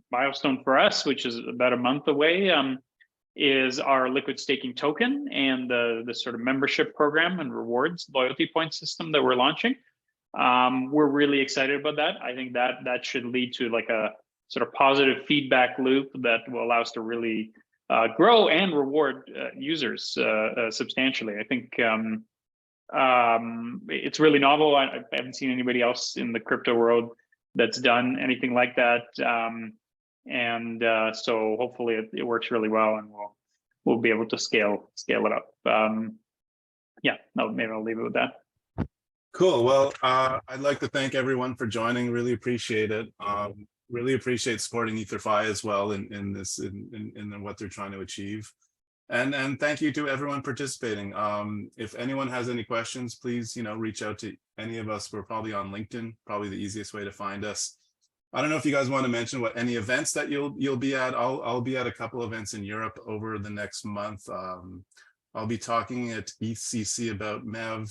Speaker 4: milestone for us, which is about a month away, is our liquid staking token and the sort of membership program and rewards loyalty point system that we're launching. We're really excited about that. I think that should lead to like a sort of positive feedback loop that will allow us to really grow and reward users substantially. I think it's really novel. I haven't seen anybody else in the crypto world that's done anything like that. So hopefully it works really well, and we'll be able to scale it up. Yeah, no, maybe I'll leave it with that.
Speaker 1: Cool. Well, I'd like to thank everyone for joining. Really appreciate it. Really appreciate supporting Ether.fi as well in this in what they're trying to achieve. And thank you to everyone participating. If anyone has any questions, please reach out to any of us. We're probably on LinkedIn, probably the easiest way to find us. I don't know if you guys want to mention what any events that you'll be at. I'll be at a couple events in Europe over the next month. I'll be talking at ECC about MEV.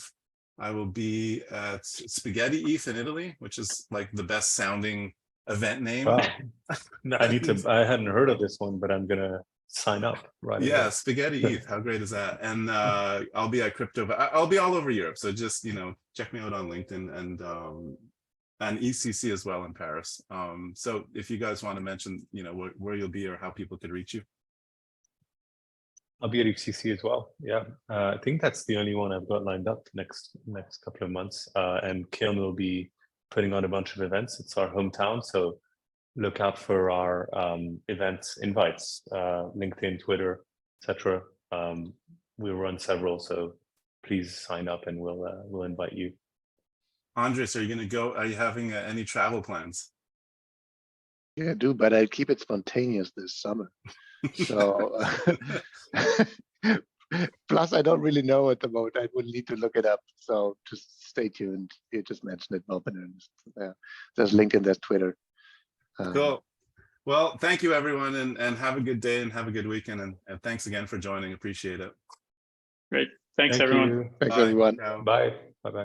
Speaker 1: I will be at Spaghetti ETH in Italy, which is like the best sounding event name.
Speaker 2: Wow. I hadn't heard of this one, but I'm gonna sign up right
Speaker 1: Yeah,
Speaker 2: away.
Speaker 1: Spaghetti ETH. How great is that? And I'll be at Crypto. I'll be all over Europe. So just check me out on LinkedIn and ECC as well in Paris. So if you guys want to mention where you'll be or how people could reach you.
Speaker 2: I'll be at HCC as well. Yeah, I think that's the only one I've got lined up next couple of months. And Kiln will be putting on a bunch of events. It's our hometown, so look out for our event invites, LinkedIn, Twitter, etc. We run several, so please sign up and we'll invite you.
Speaker 1: Andres, are you going to go? Are you having any travel plans?
Speaker 3: Yeah, I do, but I'll keep it spontaneous this summer. So plus I don't really know at the moment. I would need to look it up. So just stay tuned. You just mentioned it, Bob and Ernest. There's LinkedIn, there's Twitter.
Speaker 1: Cool. Well, thank you everyone, and have a good day and have a good weekend, and thanks again for joining. Appreciate it.
Speaker 4: Great. Thanks
Speaker 2: Thank
Speaker 4: everyone.
Speaker 2: you.
Speaker 3: Thanks
Speaker 1: Bye.
Speaker 3: everyone.
Speaker 1: Ciao.
Speaker 2: Bye.